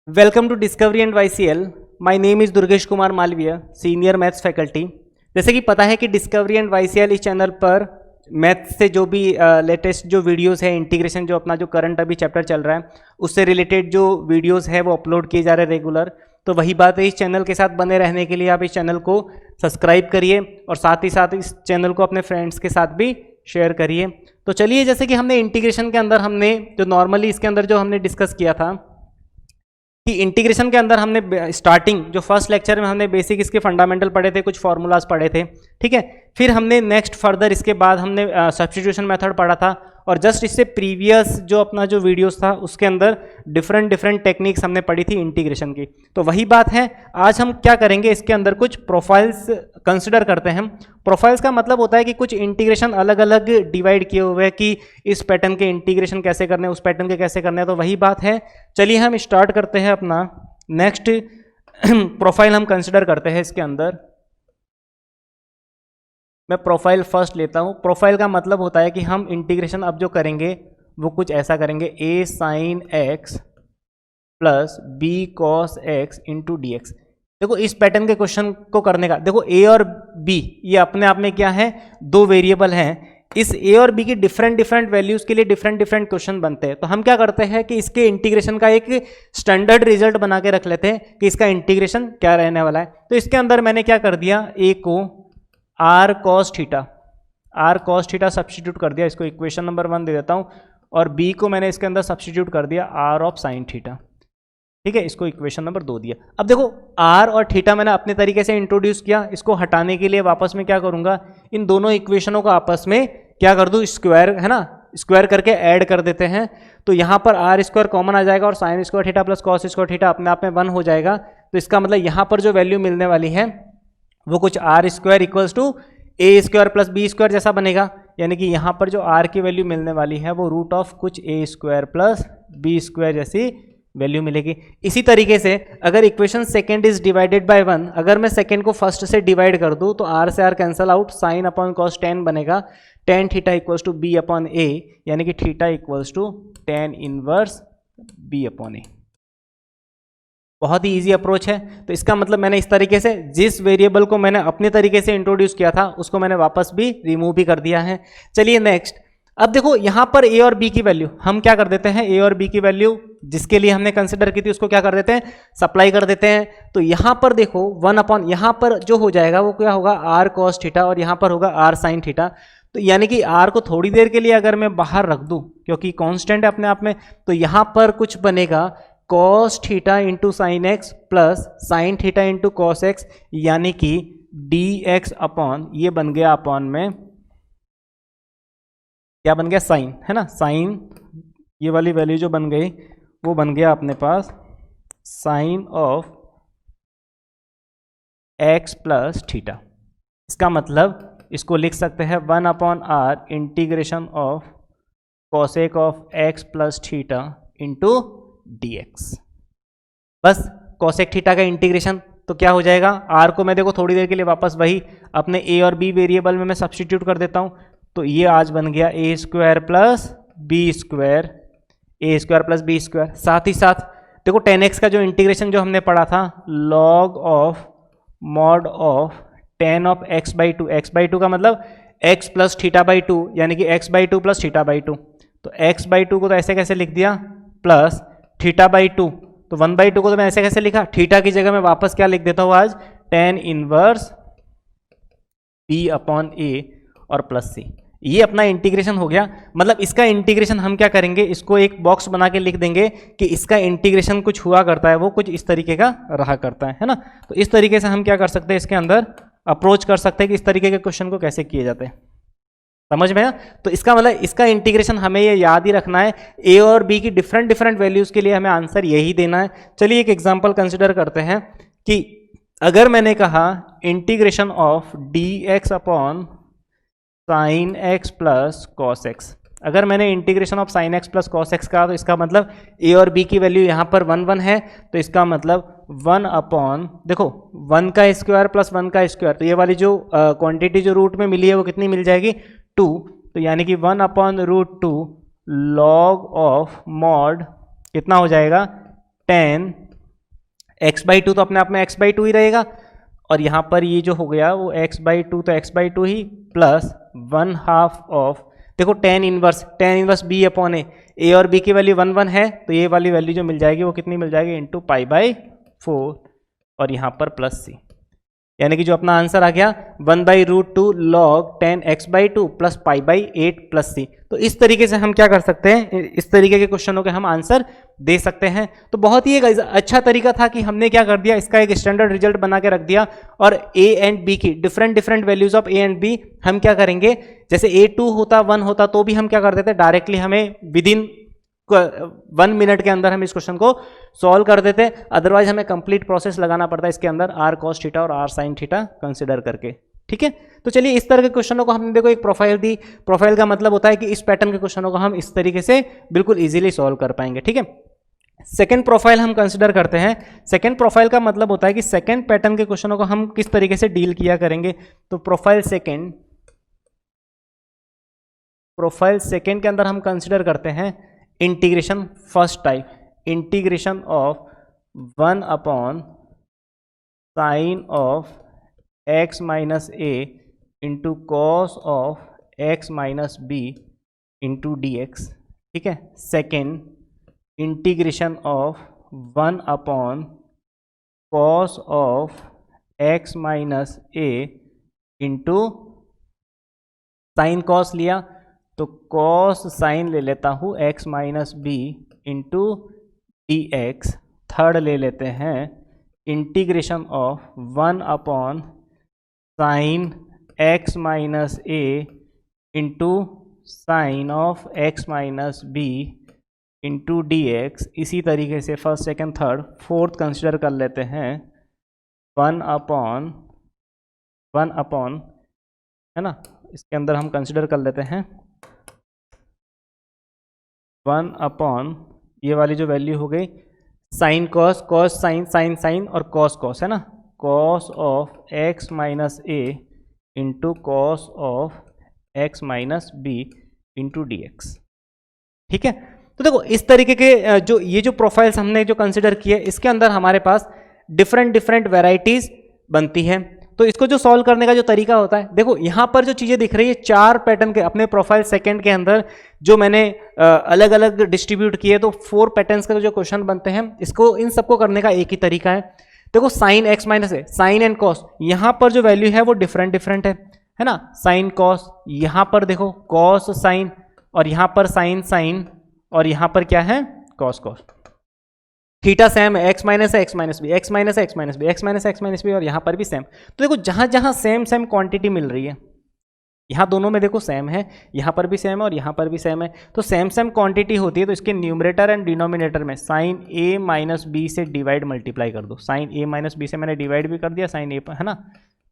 Welcome to discovery and YCL। My name is Durgesh Kumar Malviya, senior maths faculty. जैसे कि पता है कि डिस्कवरी एंड YCL इस चैनल पर मैथ्स से जो भी लेटेस्ट जो वीडियोस है, इंटीग्रेशन जो अपना जो करंट अभी चैप्टर चल रहा है उससे रिलेटेड जो वीडियोस है वो अपलोड किए जा रहे हैं रेगुलर। तो वही बात है, इस चैनल के साथ बने रहने के लिए आप इस चैनल को सब्सक्राइब करिए और साथ ही साथ इस चैनल को अपने फ्रेंड्स के साथ भी शेयर करिए। तो चलिए, जैसे कि हमने इंटीग्रेशन के अंदर हमने जो नॉर्मली इसके अंदर जो हमने डिस्कस किया था कि इंटीग्रेशन के अंदर हमने स्टार्टिंग जो फर्स्ट लेक्चर में हमने बेसिक इसके फंडामेंटल पढ़े थे, कुछ फार्मूलाज पढ़े थे, ठीक है। फिर हमने नेक्स्ट फर्दर इसके बाद हमने सब्स्टिट्यूशन मेथड पढ़ा था और जस्ट इससे प्रीवियस जो अपना जो वीडियोस था उसके अंदर डिफरेंट टेक्निक्स हमने पढ़ी थी इंटीग्रेशन की। तो वही बात है, आज हम क्या करेंगे, इसके अंदर कुछ प्रोफाइल्स कंसिडर करते हैं। प्रोफाइल्स का मतलब होता है कि कुछ इंटीग्रेशन अलग अलग डिवाइड किए हुए हैं कि इस पैटर्न के इंटीग्रेशन कैसे करने हैं, उस पैटर्न के कैसे करने हैं। तो वही बात है, चलिए हम स्टार्ट करते हैं अपना नेक्स्ट प्रोफाइल हम कंसिडर करते हैं। इसके अंदर मैं प्रोफाइल फर्स्ट लेता हूं। प्रोफाइल का मतलब होता है कि हम इंटीग्रेशन अब जो करेंगे वो कुछ ऐसा करेंगे, a sin x plus b cos x into d x. देखो इस पैटर्न के क्वेश्चन को करने का, देखो a और b ये अपने आप में क्या है, दो वेरिएबल हैं। इस a और b की डिफरेंट वैल्यूज के लिए डिफरेंट क्वेश्चन बनते हैं। तो हम क्या करते हैं कि इसके इंटीग्रेशन का एक स्टैंडर्ड रिजल्ट बना के रख लेते हैं कि इसका इंटीग्रेशन क्या रहने वाला है। तो इसके अंदर मैंने क्या कर दिया, a को आर कॉस थीटा सब्स्टिट्यूट कर दिया, इसको इक्वेशन नंबर 1 दे देता हूं, और b को मैंने इसके अंदर सब्स्टिट्यूट कर दिया आर ऑफ साइन थीटा, ठीक है, इसको इक्वेशन नंबर 2 दिया। अब देखो r और थीटा मैंने अपने तरीके से इंट्रोड्यूस किया, इसको हटाने के लिए वापस में क्या करूंगा, इन दोनों इक्वेशनों को आपस में क्या कर दूं, स्क्वायर, है ना, स्क्वायर करके ऐड कर देते हैं। तो यहाँ पर आर स्क्वायर कॉमन आ जाएगा और sine square theta plus cos square theta अपने आप में 1 हो जाएगा। तो इसका मतलब यहाँ पर जो वैल्यू मिलने वाली है वो कुछ r square equals to a square plus b square जैसा बनेगा। यानी कि यहाँ पर जो आर की वैल्यू मिलने वाली है वो रूट ऑफ कुछ ए स्क्वायर प्लस बी स्क्वायर जैसी वैल्यू मिलेगी। इसी तरीके से अगर equation second is divided by 1, अगर मैं सेकेंड को फर्स्ट से डिवाइड कर दूं तो आर से R cancel out, sine upon cos tan बनेगा, tan theta equals to B upon A, यानी कि theta equals to tan inverse B upon A. बहुत ही इजी अप्रोच है। तो इसका मतलब मैंने इस तरीके से जिस वेरिएबल को मैंने अपने तरीके से इंट्रोड्यूस किया था उसको मैंने वापस भी रिमूव भी कर दिया है। चलिए नेक्स्ट, अब देखो यहाँ पर a और b की वैल्यू हम क्या कर देते हैं, a और b की वैल्यू जिसके लिए हमने कंसिडर की थी उसको क्या कर देते हैं, सप्लाई कर देते हैं। तो यहाँ पर देखो 1 अपॉन, यहाँ पर जो हो जाएगा वो क्या होगा, r cos थीटा, और यहाँ पर होगा r sin थीटा। तो यानी कि r को थोड़ी देर के लिए अगर मैं बाहर रख दूं क्योंकि कांस्टेंट है अपने आप में, तो यहाँ पर कुछ बनेगा cos theta into sine x plus sine theta into cos x, यानी कि dx अपॉन ये बन गया अपॉन में क्या बन गया, साइन, है ना, साइन, ये वाली वैल्यू जो बन गई वो बन गया अपने पास sine of x plus theta. इसका मतलब इसको लिख सकते हैं 1 upon R integration of cosec of x plus theta into dx। बस कॉसेक थीटा का इंटीग्रेशन तो क्या हो जाएगा, r को मैं देखो थोड़ी देर के लिए वापस वही अपने a और b वेरिएबल में मैं सब्स्टिट्यूट कर देता हूं। तो ये आज बन गया a square plus b square, a square plus b square. साथ ही साथ देखो 10x का जो इंटीग्रेशन जो हमने पढ़ा था, log of mod of 10 of x by two, x by two का मतलब x plus theta by two, यानी कि x by two plus theta by two. तो x बाई टू को तो ऐसे कैसे लिख दिया, प्लस थीटा बाई टू, तो 1 बाई टू को तो मैं ऐसे कैसे लिखा, थीटा की जगह मैं वापस क्या लिख देता हूँ आज, tan inverse b upon a और प्लस c। ये अपना इंटीग्रेशन हो गया। मतलब इसका इंटीग्रेशन हम क्या करेंगे, इसको एक बॉक्स बना के लिख देंगे कि इसका इंटीग्रेशन कुछ हुआ करता है, वो कुछ इस तरीके का रहा करता है ना। तो इस तरीके से हम क्या कर सकते हैं, इसके अंदर अप्रोच कर सकते हैं कि इस तरीके के क्वेश्चन को कैसे किए जाते हैं। समझ में आया? तो इसका मतलब इसका इंटीग्रेशन हमें ये याद ही रखना है, a और b की डिफरेंट वैल्यूज के लिए हमें आंसर यही देना है। चलिए एक एग्जांपल कंसिडर करते हैं कि अगर मैंने कहा integration of dx upon sine x plus cos x, अगर मैंने integration of sine x plus cos x कहा तो इसका मतलब a और b की वैल्यू यहाँ पर 1 1 है, तो इसका मतलब 1 अपॉन, देखो 1 का स्क्वायर प्लस 1 का स्क्वायर, तो ये वाली जो क्वांटिटी जो रूट में मिली है वो कितनी मिल जाएगी, 2। तो यानी कि 1 upon root 2 log of mod कितना हो जाएगा, 10 x/2 तो अपने आप में x/2 ही रहेगा, और यहाँ पर ये जो हो गया वो x/2 तो x/2 ही प्लस 1/2 ऑफ, देखो tan इनवर्स b अपॉन ए और b की वैल्यू 1 1 है, तो ये वाली वैल्यू जो मिल जाएगी वो कितनी मिल जाएगी, इंटू π/4 और यहाँ पर प्लस c, यानी कि जो अपना आंसर आ गया 1/√2 log 10x/2 plus π/8 plus c। तो इस तरीके से हम क्या कर सकते हैं, इस तरीके के क्वेश्चनों के हम आंसर दे सकते हैं। तो बहुत ही एक अच्छा तरीका था कि हमने क्या कर दिया, इसका एक स्टैंडर्ड रिजल्ट बना के रख दिया, और a एंड b की different values of a and b हम क्या करेंगे, जैसे a2 होता 1 होता तो भी हम क्या कर देते, डायरेक्टली हमें विदिन 1 मिनट के अंदर हम इस क्वेश्चन को सॉल्व कर देते, अदरवाइज हमें कंप्लीट प्रोसेस लगाना पड़ता है इसके अंदर r cos थीटा और r sin थीटा कंसिडर करके। ठीक है, तो चलिए इस तरह के क्वेश्चनों को हमने देखो एक प्रोफाइल दी, प्रोफाइल का मतलब होता है कि इस पैटर्न के क्वेश्चनों को हम इस तरीके से बिल्कुल इजीली सॉल्व कर पाएंगे। ठीक है, सेकेंड प्रोफाइल हम कंसिडर करते हैं। सेकेंड प्रोफाइल का मतलब होता है कि सेकेंड पैटर्न के क्वेश्चनों को हम किस तरीके से डील किया करेंगे। तो प्रोफाइल सेकेंड के अंदर हम कंसिडर करते हैं integration first type, integration of 1 upon sine of x minus a into cos of x minus b into d x. ठीक है, second integration of 1 upon cos of x minus a into sine cos लिया तो cos sine ले लेता हूँ x minus b into d x. Third ले लेते हैं integration of 1 upon sine x minus a into sine of x minus b into d x. इसी तरीके से first second third fourth consider कर लेते हैं 1 अपॉन है ना, इसके अंदर हम कंसिडर कर लेते हैं 1 अपॉन ये वाली जो वैल्यू हो गई sine cos, cos sine, sine sine और कॉस कॉस है ना, cos of x minus a into cos of x minus b into d x. ठीक है, तो देखो इस तरीके के जो ये जो प्रोफाइल्स हमने जो कंसिडर किए इसके अंदर हमारे पास डिफरेंट वैरायटीज बनती है। तो इसको जो सॉल्व करने का जो तरीका होता है, देखो यहाँ पर जो चीज़ें दिख रही है 4 पैटर्न के अपने प्रोफाइल सेकंड के अंदर जो मैंने अलग अलग डिस्ट्रीब्यूट किए, तो 4 पैटर्न्स का जो क्वेश्चन बनते हैं, इसको इन सबको करने का एक ही तरीका है। देखो sine x minus a, sine and cos, यहाँ पर जो वैल्यू है वो डिफरेंट है ना, साइन कॉस, यहाँ पर देखो कॉस साइन और यहाँ पर साइन साइन और यहाँ पर क्या है कॉस कॉस। थीटा सेम है, x माइनस है x minus b, x minus है x minus b, x minus है x माइनस बी और यहाँ पर भी सेम। तो देखो जहाँ जहाँ सेम क्वांटिटी मिल रही है, यहाँ दोनों में देखो सेम है, यहाँ पर भी सेम है और यहाँ पर भी सेम है, तो सेम क्वांटिटी होती है तो इसके न्यूमरेटर एंड डिनोमिनेटर में साइन a माइनस बी से डिवाइड मल्टीप्लाई कर दो। साइन a माइनस बी से मैंने डिवाइड भी कर दिया, साइन a है ना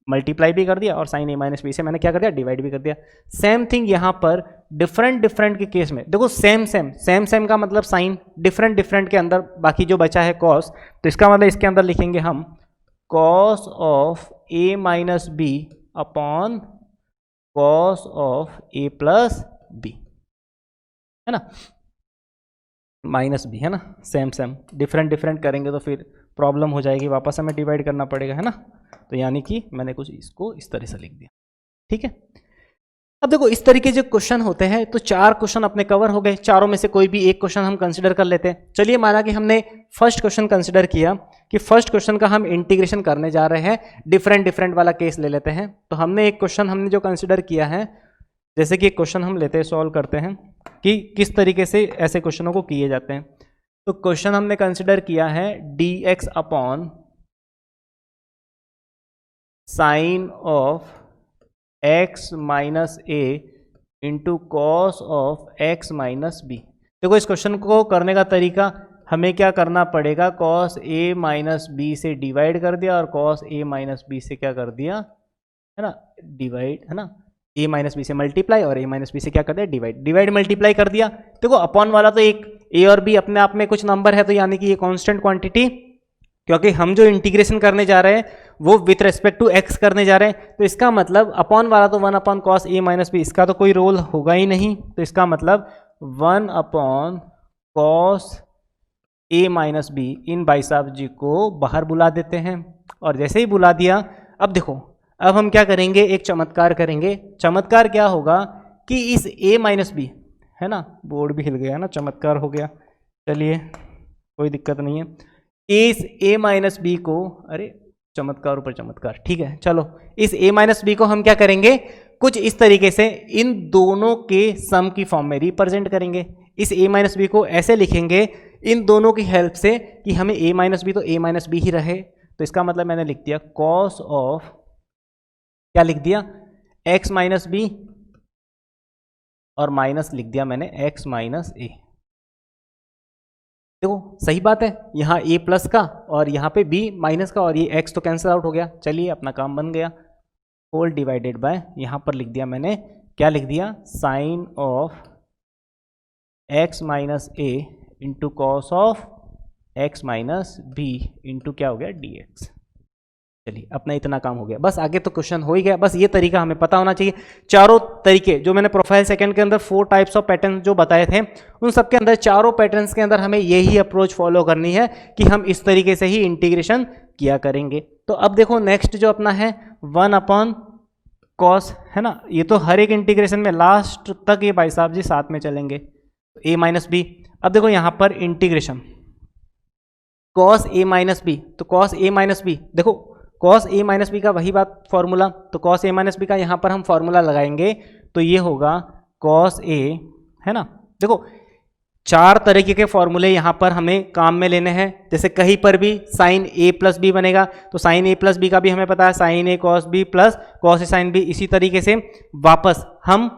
मल्टीप्लाई भी कर दिया, और साइन a माइनस बी से मैंने क्या कर दिया डिवाइड भी कर दिया। सेम थिंग यहाँ पर डिफरेंट के केस में देखो सेम का मतलब साइन, डिफरेंट के अंदर बाकी जो बचा है कॉस, तो इसका मतलब इसके अंदर लिखेंगे हम cos of a minus b upon cos of a plus b है ना, माइनस बी है ना, सेम डिफरेंट करेंगे तो फिर प्रॉब्लम हो जाएगी, वापस हमें डिवाइड करना पड़ेगा है ना। तो यानी कि मैंने कुछ इसको इस तरह से लिख दिया। ठीक है, अब देखो इस तरीके जो क्वेश्चन होते हैं, तो 4 क्वेश्चन अपने कवर हो गए, चारों में से कोई भी एक क्वेश्चन हम कंसिडर कर लेते हैं। चलिए माना कि हमने फर्स्ट क्वेश्चन कंसिडर किया कि फर्स्ट क्वेश्चन का हम इंटीग्रेशन करने जा रहे हैं, डिफरेंट वाला केस ले लेते हैं। तो हमने एक क्वेश्चन हमने जो कंसिडर किया है, जैसे कि एक क्वेश्चन हम लेते हैं, सॉल्व करते हैं कि किस तरीके से ऐसे क्वेश्चनों को किए जाते हैं। तो क्वेश्चन हमने कंसिडर किया है d x upon sine of x minus a into cos of x minus b. देखो इस क्वेश्चन को करने का तरीका, हमें क्या करना पड़ेगा, कॉस a माइनस बी से डिवाइड कर दिया और कॉस a माइनस बी से क्या कर दिया है ना डिवाइड, है ना, a माइनस बी से मल्टीप्लाई और a माइनस बी से क्या कर दिया डिवाइड मल्टीप्लाई कर दिया। देखो अपॉन वाला तो एक a और b अपने आप में कुछ नंबर है, तो यानी कि ये कांस्टेंट क्वांटिटी, क्योंकि हम जो इंटीग्रेशन करने जा रहे हैं वो विथ रेस्पेक्ट टू x करने जा रहे हैं, तो इसका मतलब अपॉन वाला तो 1 upon cos a minus b, इसका तो कोई रोल होगा ही नहीं, तो इसका मतलब 1 upon cos a minus B, इन भाई साहब जी को बाहर बुला देते हैं। और जैसे ही बुला दिया, अब देखो अब हम क्या करेंगे, एक चमत्कार करेंगे। चमत्कार क्या होगा कि इस a माइनस बी, है ना, बोर्ड भी हिल गया ना, चमत्कार हो गया, चलिए कोई दिक्कत नहीं है। इस a माइनस बी को, अरे चमत्कार ऊपर चमत्कार, ठीक है चलो, इस a माइनस बी को हम क्या करेंगे, कुछ इस तरीके से इन दोनों के सम की फॉर्म में रिप्रेजेंट करेंगे। इस a माइनस बी को ऐसे लिखेंगे इन दोनों की हेल्प से कि हमें a माइनस बी तो a माइनस बी ही रहे। तो इसका मतलब मैंने लिख दिया कॉस ऑफ, क्या लिख दिया, x माइनस बी, और माइनस लिख दिया मैंने x माइनस ए। देखो सही बात है, यहाँ a प्लस का और यहाँ पे b माइनस का, और ये x तो कैंसिल आउट हो गया। चलिए अपना काम बन गया। होल डिवाइडेड बाय, यहाँ पर लिख दिया मैंने, क्या लिख दिया, sine of x minus a into cos of x minus b into क्या हो गया dx। चलिए अपना इतना काम हो गया, बस आगे तो क्वेश्चन हो ही गया। बस ये तरीका हमें पता होना चाहिए। चारों तरीके जो मैंने प्रोफाइल सेकंड के अंदर 4 टाइप्स ऑफ पैटर्न जो बताए थे, उन सब के अंदर चारों पैटर्न्स के अंदर हमें यही अप्रोच फॉलो करनी है कि हम इस तरीके से ही इंटीग्रेशन किया करेंगे। तो अब देखो नेक्स्ट जो अपना है 1 अपॉन कॉस, है ना, ये तो हर एक इंटीग्रेशन में लास्ट तक ये भाई साहब जी साथ में चलेंगे। a माइनस बी, अब देखो यहाँ पर integration cos a minus b, तो कॉस a माइनस बी, देखो कॉस a माइनस बी का वही बात फॉर्मूला, तो कॉस a माइनस बी का यहाँ पर हम फॉर्मूला लगाएंगे तो ये होगा कॉस a, है ना। देखो 4 तरीके के फॉर्मूले यहाँ पर हमें काम में लेने हैं। जैसे कहीं पर भी साइन a प्लस बी बनेगा तो साइन a प्लस बी का भी हमें पता है, sine a cos b plus cos a sine b. इसी तरीके से वापस हम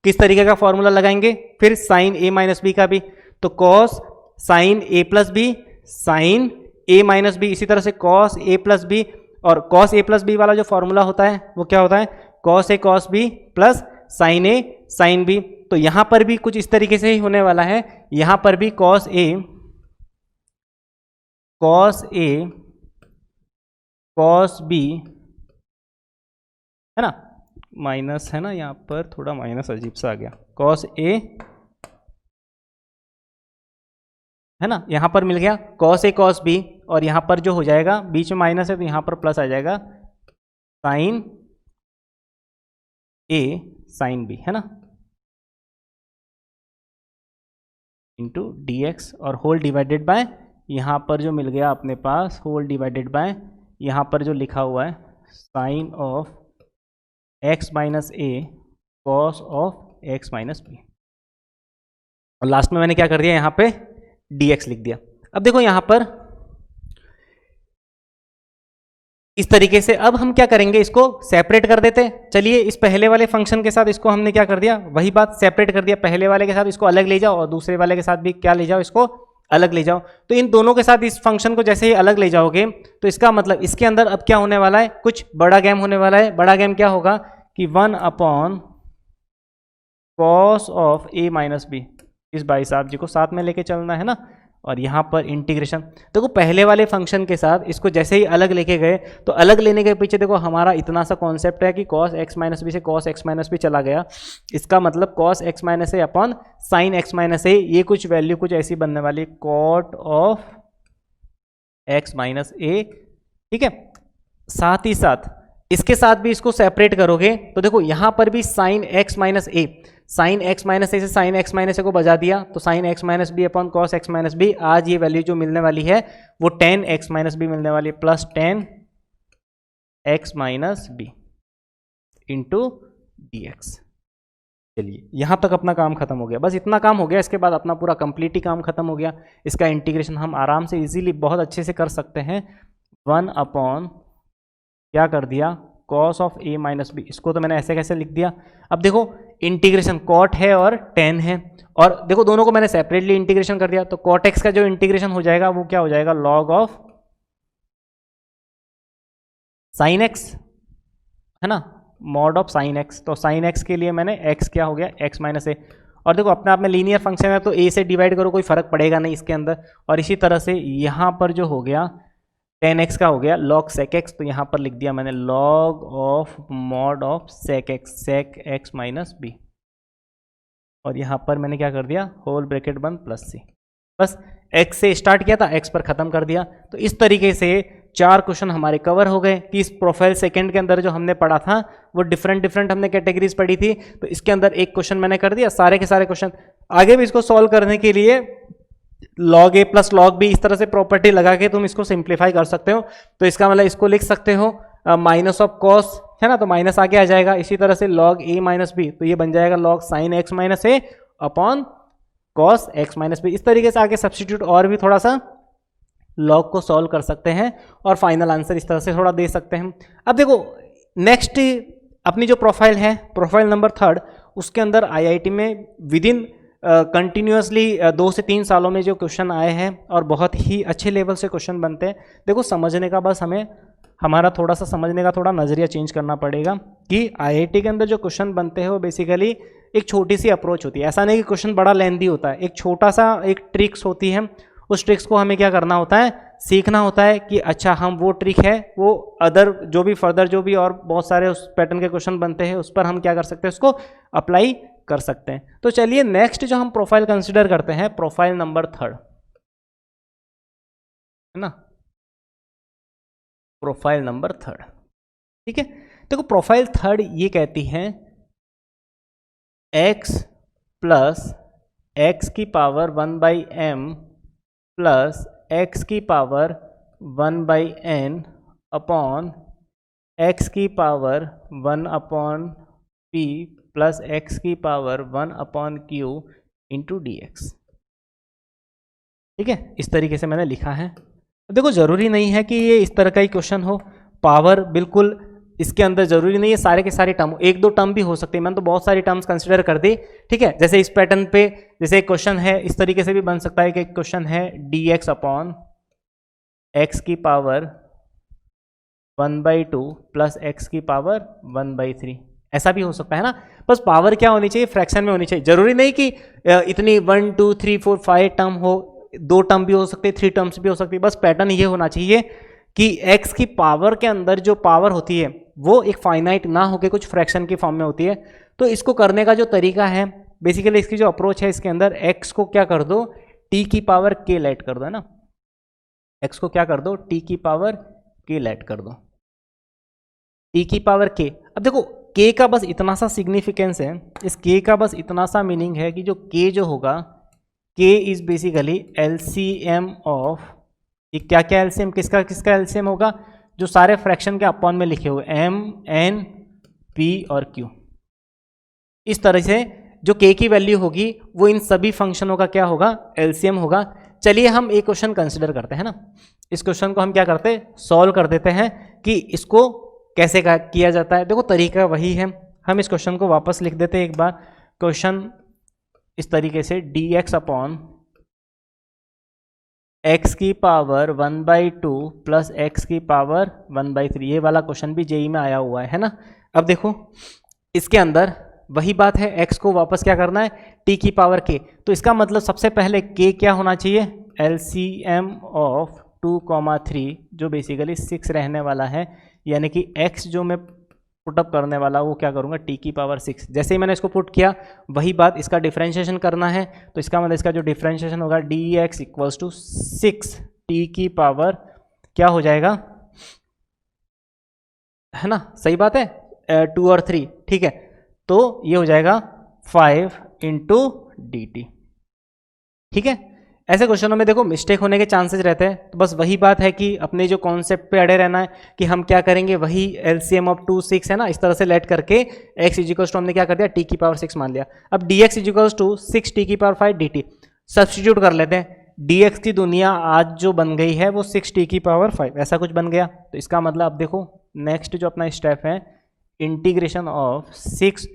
किस तरीके का फॉर्मूला लगाएंगे, फिर साइन a माइनस बी का भी, तो cos sine a plus b sine a minus b, इसी तरह से कॉस a प्लस बी, और कॉस a प्लस बी वाला जो फॉर्मूला होता है वो क्या होता है, cos a cos b plus sine a sine b. तो यहां पर भी कुछ इस तरीके से ही होने वाला है, यहां पर भी कॉस a कॉस बी, है ना, माइनस है ना, यहां पर थोड़ा माइनस अजीब सा आ गया, कॉस a, है ना, यहां पर मिल गया कॉस a कॉस बी, और यहां पर जो हो जाएगा बीच में माइनस है तो यहां पर प्लस आ जाएगा साइन a साइन बी, है ना, इंटू dx, और होल डिवाइडेड बाय, यहाँ पर जो मिल गया अपने पास होल डिवाइडेड बाय, यहाँ पर जो लिखा हुआ है sine of x minus a cos of x minus b, और लास्ट में मैंने क्या कर दिया, यहाँ पे dx लिख दिया। अब देखो यहाँ पर इस तरीके से अब हम क्या करेंगे, इसको सेपरेट कर देते। चलिए इस पहले वाले फंक्शन के साथ इसको हमने क्या कर दिया, वही बात सेपरेट कर दिया, पहले वाले के साथ इसको अलग ले जाओ और दूसरे वाले के साथ भी क्या ले जाओ, इसको अलग ले जाओ। तो इन दोनों के साथ इस फंक्शन को जैसे ही अलग ले जाओगे तो इसका मतलब इसके अंदर अब क्या होने वाला है, कुछ बड़ा गेम होने वाला है। बड़ा गेम क्या होगा कि 1 upon cos of a minus B, इस भाई साहब जी को साथ में लेके चलना है ना, और यहाँ पर इंटीग्रेशन। देखो पहले वाले फंक्शन के साथ इसको जैसे ही अलग लेके गए तो अलग लेने के पीछे देखो हमारा इतना सा कॉन्सेप्ट है कि cos x माइनस बी से cos x माइनस बी चला गया, इसका मतलब cos x minus A upon sine x minus ए, ये कुछ वैल्यू कुछ ऐसी बनने वाली cot ऑफ x माइनस ए, ठीक है। साथ ही साथ इसके साथ भी इसको सेपरेट करोगे तो देखो यहाँ पर भी sine x minus a, sine x minus a से साइन x माइनस ए को बजा दिया तो sine x minus b upon cos x minus b, आज ये वैल्यू जो मिलने वाली है वो tan x माइनस बी मिलने वाली है, plus tan x minus b into d x. चलिए यहाँ तक अपना काम खत्म हो गया, बस इतना काम हो गया, इसके बाद अपना पूरा कंप्लीट ही काम खत्म हो गया। इसका इंटीग्रेशन हम आराम से इजीली बहुत अच्छे से कर सकते हैं। 1 अपॉन क्या कर दिया cos of a minus b, इसको तो मैंने ऐसे कैसे लिख दिया। अब देखो इंटीग्रेशन कॉट है और tan है, और देखो दोनों को मैंने सेपरेटली इंटीग्रेशन कर दिया तो कॉट एक्स का जो इंटीग्रेशन हो जाएगा वो क्या हो जाएगा, लॉग ऑफ साइन एक्स, है ना, मॉड ऑफ साइन एक्स। तो साइन एक्स के लिए मैंने x क्या हो गया x माइनस ए, और देखो अपने आप में लीनियर फंक्शन है तो a से डिवाइड करो कोई फर्क पड़ेगा नहीं इसके अंदर। और इसी तरह से यहाँ पर जो हो गया tan x का हो गया log sec x, तो यहाँ पर लिख दिया मैंने log of mod of sec x minus b, और यहाँ पर मैंने क्या कर दिया होल ब्रैकेट बंद प्लस सी। बस x से स्टार्ट किया था, x पर ख़त्म कर दिया। तो इस तरीके से 4 क्वेश्चन हमारे कवर हो गए कि इस प्रोफाइल सेकंड के अंदर जो हमने पढ़ा था वो डिफरेंट हमने कैटेगरीज पढ़ी थी, तो इसके अंदर एक क्वेश्चन मैंने कर दिया, सारे के सारे क्वेश्चन। आगे भी इसको सॉल्व करने के लिए log a plus log b इस तरह से प्रॉपर्टी लगा के तुम इसको सिंप्लीफाई कर सकते हो। तो इसका मतलब इसको लिख सकते हो माइनस ऑफ कॉस, है ना, तो माइनस आगे आ जाएगा। इसी तरह से log a माइनस बी, तो ये बन जाएगा log sine x minus A upon cos x minus B. इस तरीके से आगे सब्सटीट्यूट और भी थोड़ा सा लॉग को सॉल्व कर सकते हैं और फाइनल आंसर इस तरह से थोड़ा दे सकते हैं। अब देखो नेक्स्ट अपनी जो प्रोफाइल है, प्रोफाइल नंबर 3, उसके अंदर आईआईटी में विद इन कंटिन्यूसली 2 से 3 सालों में जो क्वेश्चन आए हैं और बहुत ही अच्छे लेवल से क्वेश्चन बनते हैं। देखो समझने का बस हमें हमारा थोड़ा सा समझने का थोड़ा नज़रिया चेंज करना पड़ेगा कि आईआईटी के अंदर जो क्वेश्चन बनते हैं वो बेसिकली एक छोटी सी अप्रोच होती है। ऐसा नहीं कि क्वेश्चन बड़ा लेंथी होता है, एक छोटा सा एक ट्रिक्स होती है, उस ट्रिक्स को हमें क्या करना होता है, सीखना होता है कि अच्छा हम वो ट्रिक है, वो अदर जो भी फर्दर जो भी और बहुत सारे उस पैटर्न के क्वेश्चन बनते हैं उस पर हम क्या कर सकते हैं, उसको अप्लाई कर सकते हैं। तो चलिए नेक्स्ट जो हम प्रोफाइल कंसिडर करते हैं, प्रोफाइल नंबर 3, है ना, प्रोफाइल नंबर 3, ठीक है। देखो प्रोफाइल 3 ये कहती है x प्लस एक्स की पावर 1/m प्लस एक्स की पावर 1/n अपॉन एक्स की पावर 1/p प्लस एक्स की पावर 1/q इंटू dx। ठीक है, इस तरीके से मैंने लिखा है। देखो जरूरी नहीं है कि ये इस तरह का ही क्वेश्चन हो, पावर बिल्कुल इसके अंदर जरूरी नहीं है सारे के सारे टर्म, 1-2 टर्म भी हो सकते हैं। मैंने तो बहुत सारी टर्म्स कंसिडर कर दी, ठीक है। जैसे इस पैटर्न पे जैसे एक क्वेश्चन है, इस तरीके से भी बन सकता है कि एक क्वेश्चन है dx अपॉन एक्स की पावर 1/2 प्लस एक्स की पावर 1/3, ऐसा भी हो सकता है ना। बस पावर क्या होनी चाहिए, फ्रैक्शन में होनी चाहिए। जरूरी नहीं कि इतनी 1 2 3 4 5 टर्म हो, 2 टर्म भी हो सकते, 3 टर्म्स भी हो सकती है। बस पैटर्न ये होना चाहिए कि x की पावर के अंदर जो पावर होती है वो एक फाइनाइट ना होकर कुछ फ्रैक्शन की फॉर्म में होती है। तो इसको करने का जो तरीका है, बेसिकली इसकी जो अप्रोच है, इसके अंदर x को क्या कर दो, t की पावर k लेट कर दो, है ना। x को क्या कर दो, t की पावर k लेट कर दो, t की पावर k। अब देखो k का बस इतना सा सिग्निफिकेंस है, इस k का बस इतना सा मीनिंग है कि जो k जो होगा, k is basically LCM of, ये क्या क्या एलसीएम, किसका किसका एलसीएम होगा, जो सारे फ्रैक्शन के अपॉन में लिखे हुए m n p और q। इस तरह से जो k की वैल्यू होगी वो इन सभी फंक्शनों का क्या होगा, एलसीएम होगा। चलिए हम एक क्वेश्चन कंसिडर करते हैं ना, इस क्वेश्चन को हम क्या करते हैं, सॉल्व कर देते हैं कि इसको कैसे किया जाता है। देखो तरीका वही है, हम इस क्वेश्चन को वापस लिख देते हैं एक बार। क्वेश्चन इस तरीके से dx अपॉन x की पावर 1/2 प्लस एक्स की पावर 1/3, ये वाला क्वेश्चन भी जेई में आया हुआ है ना। अब देखो इसके अंदर वही बात है, x को वापस क्या करना है, t की पावर k। तो इसका मतलब सबसे पहले k क्या होना चाहिए, LCM ऑफ 2,3, जो बेसिकली 6 रहने वाला है, यानी कि x जो मैं पुटअप करने वाला वो क्या करूँगा, t की पावर 6। जैसे ही मैंने इसको पुट किया वही बात, इसका डिफरेंशिएशन करना है, तो इसका मतलब इसका जो डिफरेंशिएशन होगा dx इक्वल्स टू 6 t की पावर क्या हो जाएगा, है ना, सही बात है, 2 और 3, ठीक है। तो ये हो जाएगा 5 इंटू dt, ठीक है। ऐसे क्वेश्चनों में देखो मिस्टेक होने के चांसेस रहते हैं, तो बस वही बात है कि अपने जो कॉन्सेप्ट पे अड़े रहना है कि हम क्या करेंगे, वही LCM ऑफ 2 6 है ना, इस तरह से लेट करके x इजिकल्स टू हमने क्या कर दिया, t की पावर 6 मान लिया। अब dx इजिकल्स टू 6 t की पावर 5 dt, सब्सटीट्यूट कर लेते हैं। dx की दुनिया आज जो बन गई है वो 6 t की पावर 5 ऐसा कुछ बन गया। तो इसका मतलब अब देखो नेक्स्ट जो अपना स्टेप है, integration of 6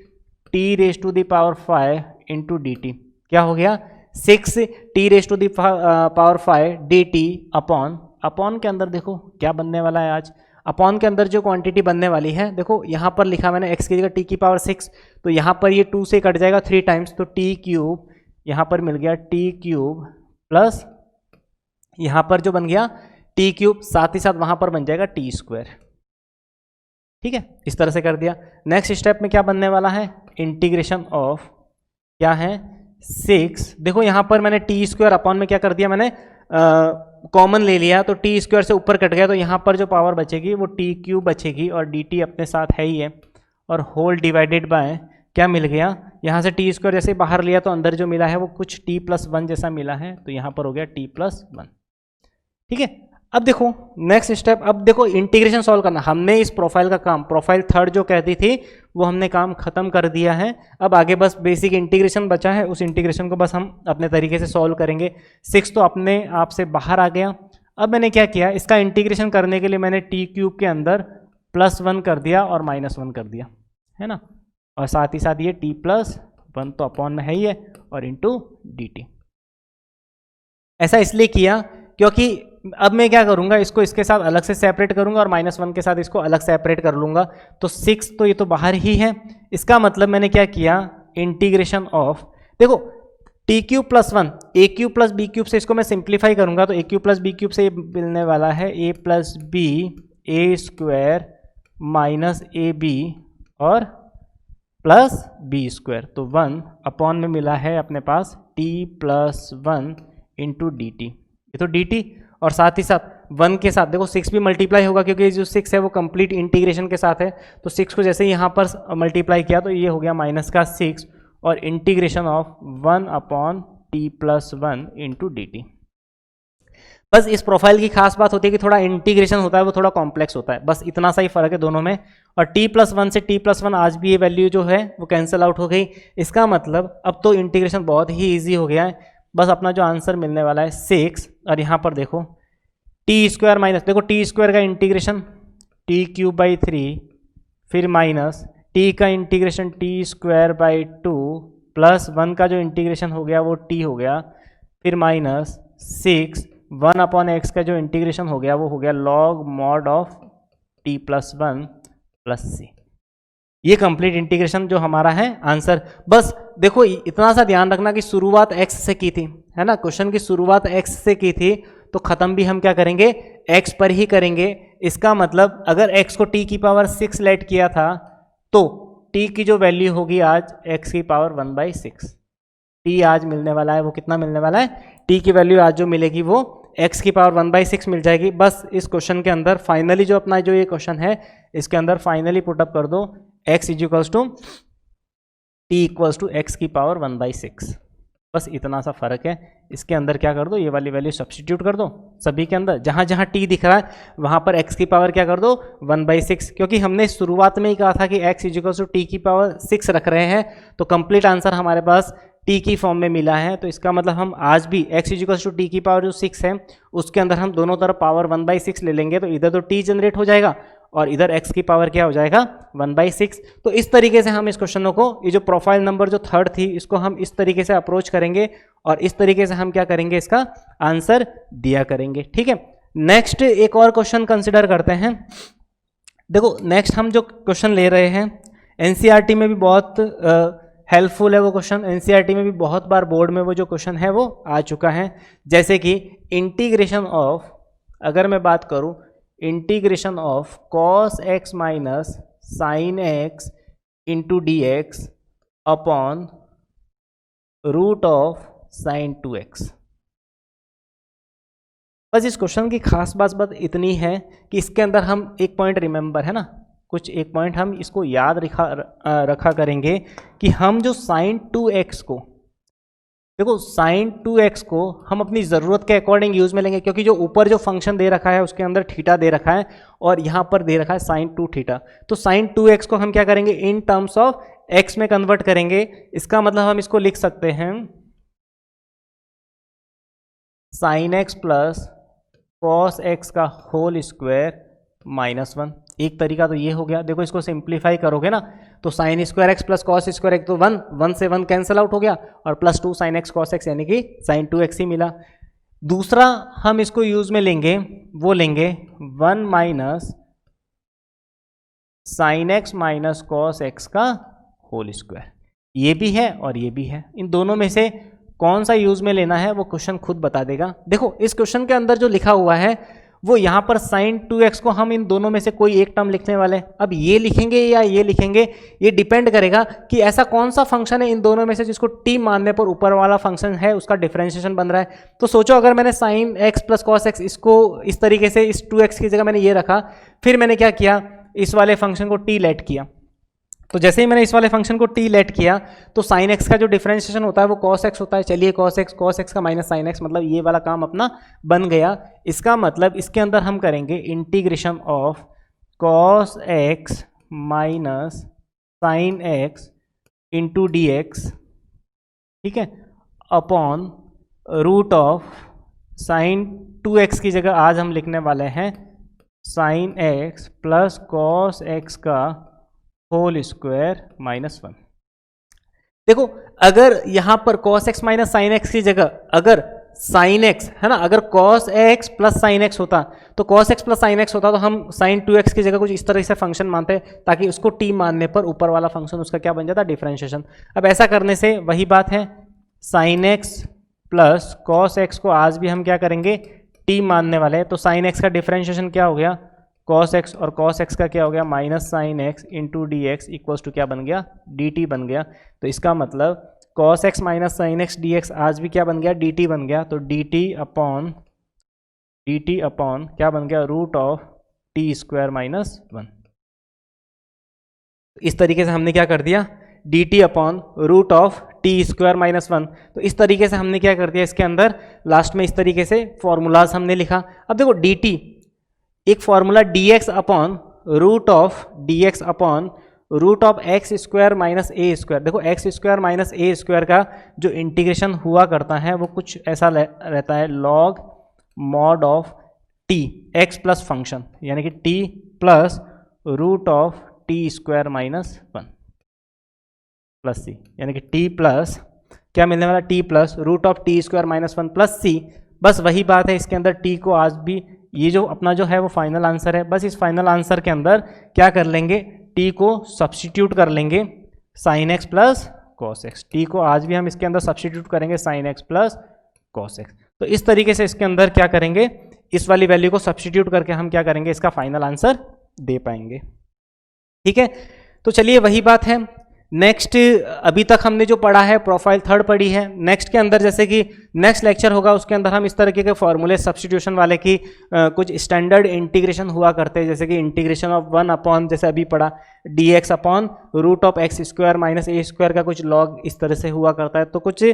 t raise to the power 5 into dt, क्या हो गया, 6 t raise to the power 5 dt upon के अंदर देखो क्या बनने वाला है आज, अपॉन के अंदर जो क्वांटिटी बनने वाली है, देखो यहाँ पर लिखा मैंने x की जगह t की पावर 6, तो यहाँ पर ये 2 से कट जाएगा 3 टाइम्स, तो t क्यूब यहाँ पर मिल गया t क्यूब प्लस यहाँ पर जो बन गया t क्यूब, साथ ही साथ वहाँ पर बन जाएगा t स्क्वायर, ठीक है। इस तरह से कर दिया। नेक्स्ट स्टेप में क्या बनने वाला है, इंटीग्रेशन ऑफ क्या है 6, देखो यहाँ पर मैंने टी स्क्वायर अपॉन में क्या कर दिया, मैंने कॉमन ले लिया, तो टी स्क्वायर से ऊपर कट गया, तो यहाँ पर जो पावर बचेगी वो टी क्यूब बचेगी, और डी टी अपने साथ है ही है, और होल डिवाइडेड बाय क्या मिल गया, यहाँ से टी स्क्वायर जैसे बाहर लिया तो अंदर जो मिला है वो कुछ t+1 जैसा मिला है, तो यहाँ पर हो गया t+1। ठीक है, अब देखो नेक्स्ट स्टेप, अब देखो इंटीग्रेशन सॉल्व करना। हमने इस प्रोफाइल का काम, प्रोफाइल थर्ड जो कहती थी वो हमने काम खत्म कर दिया है। अब आगे बस बेसिक इंटीग्रेशन बचा है, उस इंटीग्रेशन को बस हम अपने तरीके से सॉल्व करेंगे। 6 तो अपने आप से बाहर आ गया। अब मैंने क्या किया, इसका इंटीग्रेशन करने के लिए मैंने टी क्यूब के अंदर +1 कर दिया और -1 कर दिया, है ना, और साथ ही साथ ये t+1 तो अपॉन में है ही है, और इंटू डी टी। ऐसा इसलिए किया क्योंकि अब मैं क्या करूंगा, इसको इसके साथ अलग से सेपरेट करूंगा और -1 के साथ इसको अलग सेपरेट कर लूंगा, तो 6 तो ये तो बाहर ही है। इसका मतलब मैंने क्या किया, इंटीग्रेशन ऑफ, देखो t³ +1 a³ + b³ से इसको मैं सिंप्लीफाई करूंगा, तो a³ + b³ से मिलने वाला है a+b a² - ab और +b², तो 1 अपॉन में मिला है अपने पास t+1 इंटू डी टी, ये तो डी टी, और साथ ही साथ 1 के साथ देखो 6 भी मल्टीप्लाई होगा, क्योंकि जो 6 है वो कंप्लीट इंटीग्रेशन के साथ है, तो 6 को जैसे ही यहाँ पर मल्टीप्लाई किया तो ये हो गया -6 और integration of 1 upon t+1 into D T. बस इस प्रोफाइल की खास बात होती है कि थोड़ा इंटीग्रेशन होता है वो थोड़ा कॉम्प्लेक्स होता है, बस इतना सा ही फर्क है दोनों में। और t+1 से t+1 आज भी ये वैल्यू जो है वो कैंसिल आउट हो गई। इसका मतलब अब तो इंटीग्रेशन बहुत ही ईजी हो गया है। बस अपना जो आंसर मिलने वाला है 6, और यहाँ पर देखो t² माइनस, देखो t² का इंटीग्रेशन t³/3, फिर माइनस t का इंटीग्रेशन t²/2 प्लस 1 का जो इंटीग्रेशन हो गया वो t हो गया, फिर माइनस 6 1 अपॉन x का जो इंटीग्रेशन हो गया वो हो गया log mod of t+1 + c। ये कंप्लीट इंटीग्रेशन जो हमारा है आंसर। बस देखो इतना सा ध्यान रखना कि शुरुआत x से की थी, है ना, क्वेश्चन की शुरुआत x से की थी, तो ख़त्म भी हम क्या करेंगे, x पर ही करेंगे। इसका मतलब अगर x को t⁻6 लेट किया था तो t की जो वैल्यू होगी आज x⁻1/6, t आज मिलने वाला है वो कितना मिलने वाला है, t की वैल्यू आज जो मिलेगी वो x⁻1/6 मिल जाएगी। बस इस क्वेश्चन के अंदर फाइनली जो अपना जो ये क्वेश्चन है इसके अंदर फाइनली पुटअप कर दो x = t = x⁻1/6, बस इतना सा फर्क है। इसके अंदर क्या कर दो, ये वाली वैल्यू सब्स्टिट्यूट कर दो सभी के अंदर, जहाँ जहाँ t दिख रहा है वहाँ पर x की पावर क्या कर दो 1/6, क्योंकि हमने शुरुआत में ही कहा था कि x = t⁻6 रख रहे हैं, तो कंप्लीट आंसर हमारे पास t की फॉर्म में मिला है। तो इसका मतलब हम आज भी x = t⁻6 है उसके अंदर हम दोनों तरफ पावर 1/6 ले लेंगे, तो इधर तो t जनरेट हो जाएगा और इधर x की पावर क्या हो जाएगा 1/6। तो इस तरीके से हम इस क्वेश्चनों को, ये जो प्रोफाइल नंबर जो थर्ड थी इसको हम इस तरीके से अप्रोच करेंगे और इस तरीके से हम क्या करेंगे, इसका आंसर दिया करेंगे। ठीक है, नेक्स्ट एक और क्वेश्चन कंसिडर करते हैं। देखो नेक्स्ट हम जो क्वेश्चन ले रहे हैं एनसीईआरटी में भी बहुत हेल्पफुल है वो क्वेश्चन, एनसीईआरटी में भी बहुत बार बोर्ड में वो जो क्वेश्चन है वो आ चुका है, जैसे कि इंटीग्रेशन ऑफ, अगर मैं बात करूं integration of cos x - sin x into dx upon √sin 2x। बस इस क्वेश्चन की खास बात इतनी है कि इसके अंदर हम एक पॉइंट रिमेंबर, है ना, कुछ एक पॉइंट हम इसको याद रखा करेंगे कि हम जो sin 2x को, देखो sin 2x को हम अपनी ज़रूरत के अकॉर्डिंग यूज़ में लेंगे, क्योंकि जो ऊपर जो फंक्शन दे रखा है उसके अंदर थीटा दे रखा है और यहाँ पर दे रखा है sin 2θ, तो sin 2x को हम क्या करेंगे, इन टर्म्स ऑफ x में कन्वर्ट करेंगे। इसका मतलब हम इसको लिख सकते हैं sin x + cos x का होल स्क्वायर -1। एक तरीका तो ये हो गया। देखो इसको सिंप्लीफाई करोगे ना तो sin² x + cos² x तो 1 से 1 कैंसिल आउट हो गया और +2 sin x cos x यानी कि sin 2x ही मिला। दूसरा हम इसको यूज में लेंगे, वो लेंगे 1 - sin x - cos x का होल स्क्वायर। ये भी है और ये भी है, इन दोनों में से कौन सा यूज में लेना है वो क्वेश्चन खुद बता देगा। देखो इस क्वेश्चन के अंदर जो लिखा हुआ है वो यहाँ पर साइन 2x को हम इन दोनों में से कोई एक टर्म लिखने वाले हैं। अब ये लिखेंगे या ये लिखेंगे, ये डिपेंड करेगा कि ऐसा कौन सा फंक्शन है इन दोनों में से जिसको t मानने पर ऊपर वाला फंक्शन है उसका डिफरेंशिएशन बन रहा है। तो सोचो अगर मैंने sine x plus cos x इसको इस तरीके से इस 2x की जगह मैंने ये रखा, फिर मैंने क्या किया, इस वाले फंक्शन को t लेट किया। तो जैसे ही मैंने इस वाले फंक्शन को t लेट किया तो साइन x का जो डिफरेंशिएशन होता है वो cos x होता है। चलिए cos x का माइनस साइन x, मतलब ये वाला काम अपना बन गया। इसका मतलब इसके अंदर हम करेंगे integration of cos x minus sine x into d x, ठीक है, upon root of sine 2x की जगह आज हम लिखने वाले हैं sine x plus cos x का होल स्क्वायर माइनस 1। देखो अगर यहां पर cos x minus sine x की जगह अगर साइन x है ना, अगर cos x plus sign x होता तो cos x plus sign x होता तो हम साइन 2x की जगह कुछ इस तरह से फंक्शन मानते ताकि उसको t मानने पर ऊपर वाला फंक्शन उसका क्या बन जाता, डिफरेंशिएशन। अब ऐसा करने से वही बात है, sine x plus cos x को आज भी हम क्या करेंगे, t मानने वाले हैं। तो साइन x का डिफरेंशिएशन क्या हो गया, cos x, और cos x का क्या हो गया, minus sine x into d x equals to क्या बन गया, dt बन गया। तो इसका मतलब cos x minus sine x D x आज भी क्या बन गया, dt बन गया। तो dt अपॉन क्या बन गया, root of T square minus 1। इस तरीके से हमने क्या कर दिया, dt upon root of T square minus 1। तो इस तरीके से हमने क्या कर दिया, इसके अंदर लास्ट में इस तरीके से फॉर्मूलाज हमने लिखा। अब देखो dt एक formula dx upon root of x square minus a square. देखो x square minus a square का जो इंटीग्रेशन हुआ करता है वो कुछ ऐसा रहता है, log mod of T X plus function, यानी कि T plus root of T square minus 1 plus C, यानी कि टी प्लस क्या मिलने वाला, T plus root of T square minus 1 plus सी। बस वही बात है, इसके अंदर टी को आज भी, ये जो अपना जो है वो फाइनल आंसर है, बस इस फाइनल आंसर के अंदर क्या कर लेंगे, टी को सब्स्टिट्यूट कर लेंगे sine x plus cos x. T को आज भी हम इसके अंदर सब्स्टिट्यूट करेंगे sine x plus cos x. तो इस तरीके से इसके अंदर क्या करेंगे, इस वाली वैल्यू को सब्स्टिट्यूट करके हम क्या करेंगे, इसका फाइनल आंसर दे पाएंगे। ठीक है, तो चलिए वही बात है। नेक्स्ट अभी तक हमने जो पढ़ा है प्रोफाइल थर्ड पढ़ी है। नेक्स्ट के अंदर जैसे कि नेक्स्ट लेक्चर होगा उसके अंदर हम इस तरीके के फॉर्मूले सब्स्टिट्यूशन वाले की कुछ स्टैंडर्ड इंटीग्रेशन हुआ करते हैं, जैसे कि इंटीग्रेशन ऑफ 1 अपॉन, जैसे अभी पढ़ा dx upon root of x square minus a square का कुछ लॉग इस तरह से हुआ करता है। तो कुछ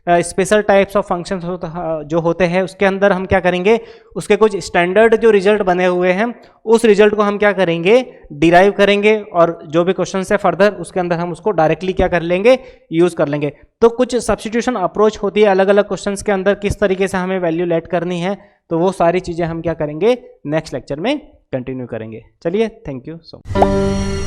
स्पेशल टाइप्स ऑफ फंक्शन जो होते हैं उसके अंदर हम क्या करेंगे, उसके कुछ स्टैंडर्ड जो रिजल्ट बने हुए हैं उस रिजल्ट को हम क्या करेंगे, डिराइव करेंगे, और जो भी क्वेश्चन है फर्दर उसके अंदर हम उसको डायरेक्टली क्या कर लेंगे, यूज कर लेंगे। तो कुछ सब्स्टिट्यूशन अप्रोच होती है अलग अलग क्वेश्चंस के अंदर, किस तरीके से हमें वैल्यू लेट करनी है, तो वो सारी चीजें हम क्या करेंगे नेक्स्ट लेक्चर में कंटिन्यू करेंगे। चलिए, थैंक यू सो मच।